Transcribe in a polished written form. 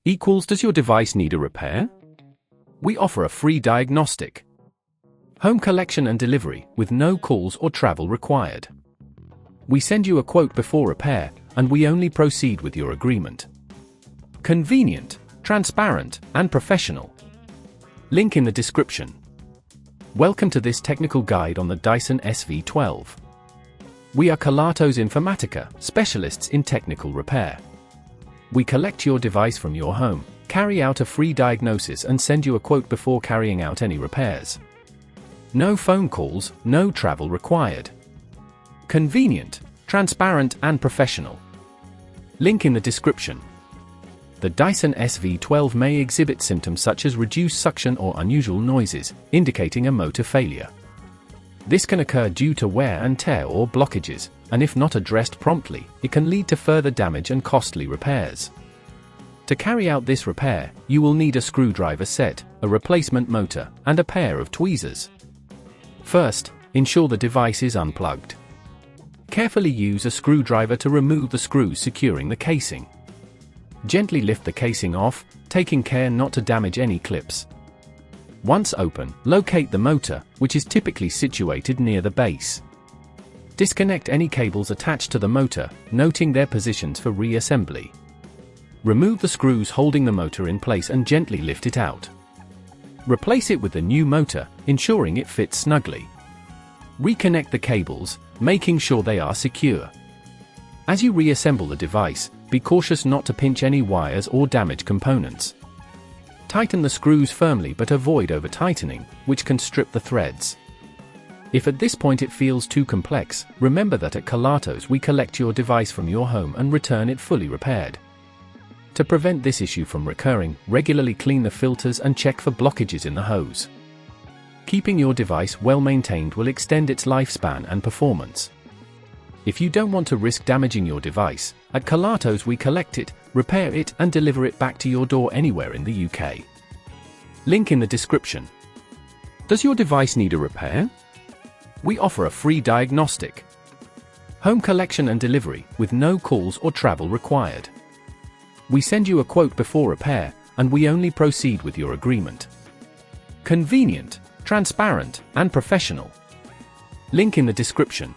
equals does your device need a repair? We offer a free diagnostic. Home collection and delivery with no calls or travel required. We send you a quote before repair, and we only proceed with your agreement. Convenient, transparent, and professional. Link in the description. Welcome to this technical guide on the Dyson SV12. We are Kelatos Informatica, specialists in technical repair. We collect your device from your home, carry out a free diagnosis and send you a quote before carrying out any repairs. No phone calls, no travel required. Convenient, transparent and professional. Link in the description. The Dyson SV12 may exhibit symptoms such as reduced suction or unusual noises, indicating a motor failure. This can occur due to wear and tear or blockages, and if not addressed promptly, it can lead to further damage and costly repairs. To carry out this repair, you will need a screwdriver set, a replacement motor, and a pair of tweezers. First, ensure the device is unplugged. Carefully use a screwdriver to remove the screws securing the casing. Gently lift the casing off, taking care not to damage any clips. Once open, locate the motor, which is typically situated near the base. Disconnect any cables attached to the motor, noting their positions for reassembly. Remove the screws holding the motor in place and gently lift it out. Replace it with the new motor, ensuring it fits snugly. Reconnect the cables, making sure they are secure. As you reassemble the device, be cautious not to pinch any wires or damage components. Tighten the screws firmly but avoid over-tightening, which can strip the threads. If at this point it feels too complex, remember that at Kelatos we collect your device from your home and return it fully repaired. To prevent this issue from recurring, regularly clean the filters and check for blockages in the hose. Keeping your device well maintained will extend its lifespan and performance. If you don't want to risk damaging your device, at Kelatos we collect it, repair it and deliver it back to your door anywhere in the UK. Link in the description. Does your device need a repair? We offer a free diagnostic. Home collection and delivery with no calls or travel required. We send you a quote before repair, and we only proceed with your agreement. Convenient, transparent, and professional. Link in the description.